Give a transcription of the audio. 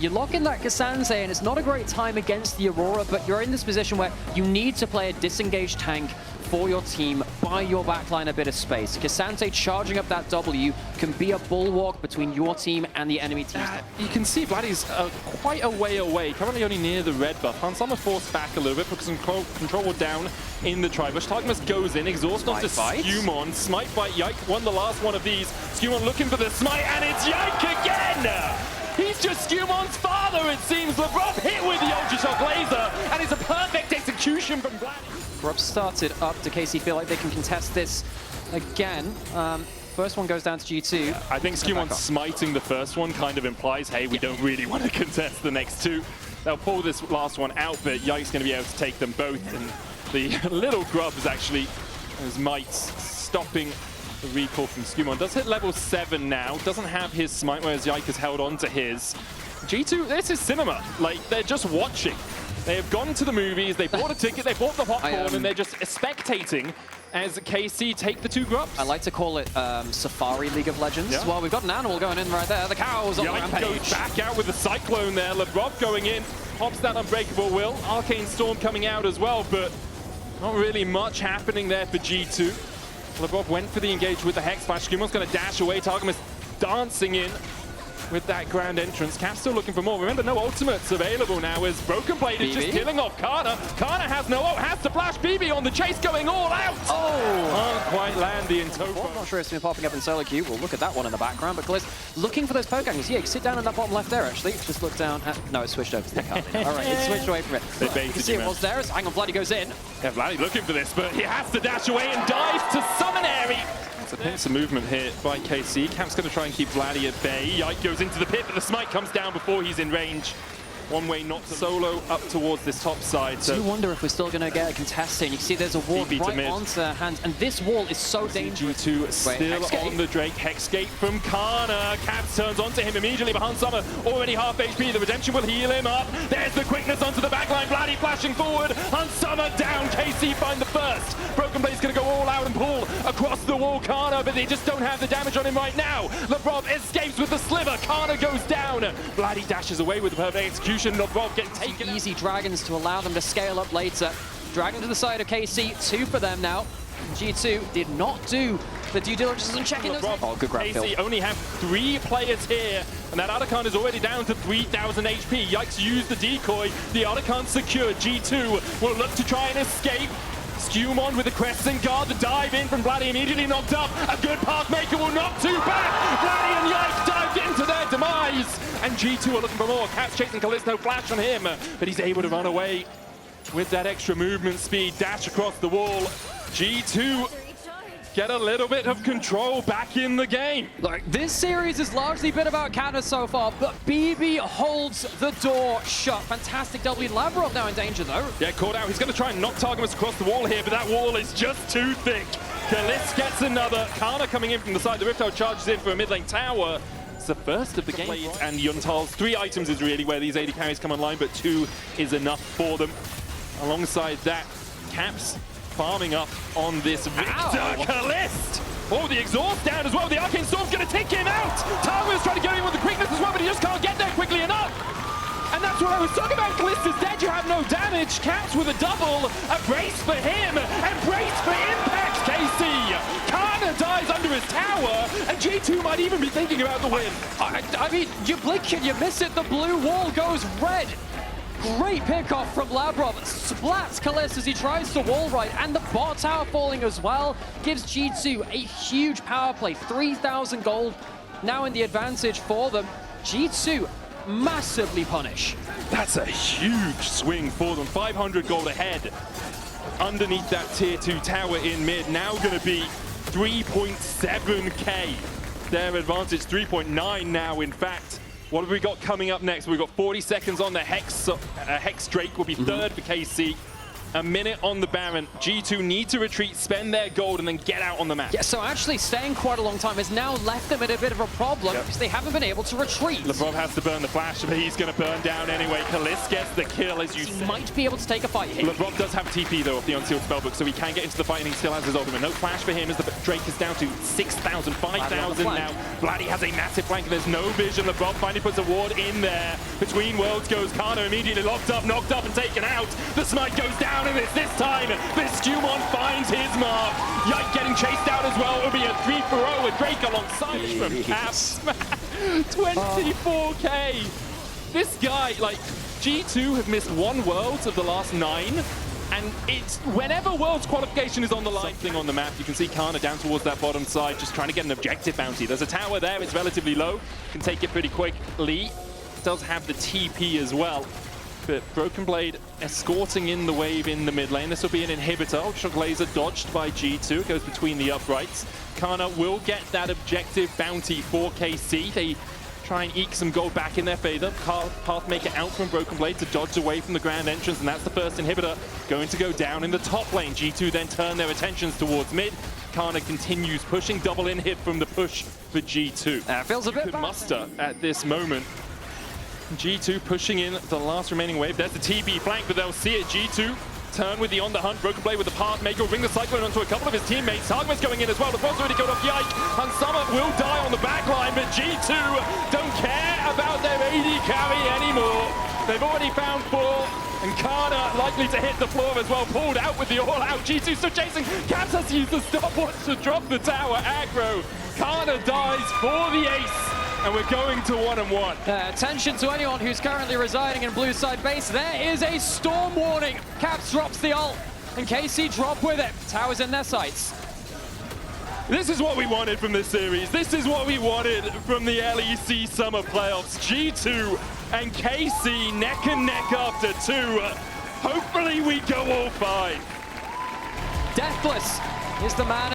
You lock in that Kazanze, and it's not a great time against the Aurora, but you're in this position where you need to play a disengaged tank for your team, buy your backline a bit of space. Kazanze charging up that W can be a bulwark between your team and the enemy team. You can see Vladdy's quite a way away, currently only near the red buff. Hansama forced back a little bit because control were down in the tri-bush. Targamas goes in, exhaust onto Skewmon. Smite by Yike, won the last one of these. Skewmon looking for the smite, and it's Yike again! He's just Skewmon's father, it seems. LeBron hit with the Ultra Shock Laser, and it's a perfect execution from Vladdy. Grubs started up. Do KC feel like they can contest this again? First one goes down to G2. I think Skewmon smiting the first one kind of implies, hey, we don't really want to contest the next two. They'll pull this last one out, but Yike's going to be able to take them both. And the little Grubs actually, as Mites stopping the recall from Skewmon. Does hit level 7 now, doesn't have his smite, whereas Yike has held on to his. G2, this is cinema. Like, they're just watching. They have gone to the movies, they bought a ticket, they bought the popcorn, and they're just spectating as KC take the 2 Grubs. I like to call it Safari League of Legends. Yeah. Well, we've got an animal going in right there. The cows on the rampage. Goes back out with the Cyclone there. LeBron going in, pops that Unbreakable Will. Arcane Storm coming out as well, but not really much happening there for G2. LeBron went for the engage with the Hex Flash. Skewmon's going to dash away. Targamas dancing in with that grand entrance. Cap's still looking for more. Remember, no ultimates available now as Broken Blade is just killing off Kana. Kana has no ult, has to flash. BB on the chase going all out. Oh! Can't quite land the Intofo. I'm not sure it's been popping up in solo queue. We'll look at that one in the background. But Kalist looking for those poke angles. Yeah, you sit down in that bottom left there, actually. Just look down at... No, it switched over to the Karmine. All right, it switched away from it. They baited you can see it was there. Hang on, Vladdy goes in. Yeah, Vladdy looking for this, but he has to dash away and dives to Summon Airy. It's a pincer movement here by KC. Camp's going to try and keep Vladdy at bay. Yike goes into the pit, but the smite comes down before he's in range. One way not to solo up towards this top side. So I do wonder if we're still going to get a contest in. You can see there's a wall right onto hands, and this wall is so dangerous. G2 still on the Drake. Hexgate from Kana. Caps turns onto him immediately behind Summer. Already half HP. The Redemption will heal him up. There's the quickness onto the backline. Vladdy flashing forward. Hunt Summer down. KC find the first. Broken Blade's going to go all out and pull across the wall. Kana, but they just don't have the damage on him right now. LeBron escapes with the sliver. Kana goes down. Vladdy dashes away with the perfect execution. LeBron getting taken. Easy dragons to allow them to scale up later. Dragon to the side of KC. 2 for them now. G2 did not do the due diligence and checking those. Oh, good grab kill. KC only have 3 players here, and that Otacon is already down to 3,000 HP. Yikes used the decoy. The Otacon secured. G2 will look to try and escape. Skewmon with the Crescent Guard, the dive in from Vladdy immediately knocked up. A good Pathmaker will knock 2 back. Vladdy and Yike dived into their demise. And G2 are looking for more. Cap's chasing Kalist, no flash on him, but he's able to run away with that extra movement speed. Dash across the wall. G2 get a little bit of control back in the game. Look, this series has largely been about Canada so far, but BB holds the door shut. Fantastic W. Lavrov now in danger, though. Yeah, caught out. He's going to try and knock Targamas across the wall here, but that wall is just too thick. Kalist gets another. Kana coming in from the side. The Rifto charges in for a mid lane tower. It's the first of the game. And Yuntal's 3 items is really where these AD carries come online, but 2 is enough for them. Alongside that, Caps farming up on this Victor Kalist. Oh, the exhaust down as well. The Arcane Storm's going to take him out. Targamas trying to get in with the quickness as well, but he just can't get there quickly enough. And that's what I was talking about. Kalist is dead. You have no damage. Caps with a double. A brace for him. And brace for impact, KC. Kana dies under his tower. And G2 might even be thinking about the win. I mean, you blink and you miss it. The blue wall goes red. Great pickoff from Lavrov. Splats Kalist as he tries to wall right, and the bot tower falling as well gives G2 a huge power play. 3,000 gold now in the advantage for them. G2 massively punish. That's a huge swing for them. 500 gold ahead. Underneath that tier 2 tower in mid, now going to be 3.7k. Their advantage, 3.9 now in fact. What have we got coming up next? We've got 40 seconds on the Hex. Hex Drake will be 3rd for KC. A minute on the Baron. G2 need to retreat, spend their gold, and then get out on the map. Yeah, so actually staying quite a long time has now left them in a bit of a problem because they haven't been able to retreat. LeBron has to burn the flash, but he's going to burn down anyway. Kalis gets the kill, as you said. Might be able to take a fight here. LeBron does have TP, though, off the Unsealed Spellbook, so he can get into the fight, and he still has his ultimate. No flash for him as the Drake is down to 6,000, 5,000 now. Vladdy has a massive flank. There's no vision. LeBron finally puts a ward in there. Between worlds goes Kana, immediately locked up, knocked up, and taken out. The smite goes down, and it's this time. This Stumon finds his mark. Yike getting chased out as well. It'll be a 3-for-0 with Drake alongside from Caps. 24k. This guy, like, G2 have missed one Worlds of the last 9. And it's whenever Worlds qualification is on the line, something on the map, you can see Kana down towards that bottom side, just trying to get an objective bounty. There's a tower there, it's relatively low, can take it pretty quickly. Does have the TP as well. But Broken Blade escorting in the wave in the mid lane. This will be an inhibitor. Ultra Laser dodged by G2. It goes between the uprights. Kana will get that objective bounty for KC. They try and eke some gold back in their favor. Pathmaker out from Broken Blade to dodge away from the grand entrance, and that's the first inhibitor going to go down in the top lane. G2 then turn their attentions towards mid. Kana continues pushing, double in hit from the push for G2. Feels a bit Good bad. muster at this moment. G2 pushing in the last remaining wave. There's the TB flank, but they'll see it. G2 turn with the on the hunt. Broken Blade with the Pathmaker will bring the Cyclone onto a couple of his teammates. Targman's going in as well. The boss already killed off Yike. Hansama will die on the back line, but G2 don't care about their AD carry anymore. They've already found 4, and Kana likely to hit the floor as well. Pulled out with the all-out. G2 still chasing. Caps has to use the stopwatch to drop the tower aggro. Kana dies for the ace. And we're going to 1-1. Attention to anyone who's currently residing in blue side base. There is a storm warning. Caps drops the ult, and KC drop with it. Towers in their sights. This is what we wanted from this series. This is what we wanted from the LEC Summer Playoffs. G2 and KC neck and neck after 2. Hopefully we go all 5. Deathless is the man.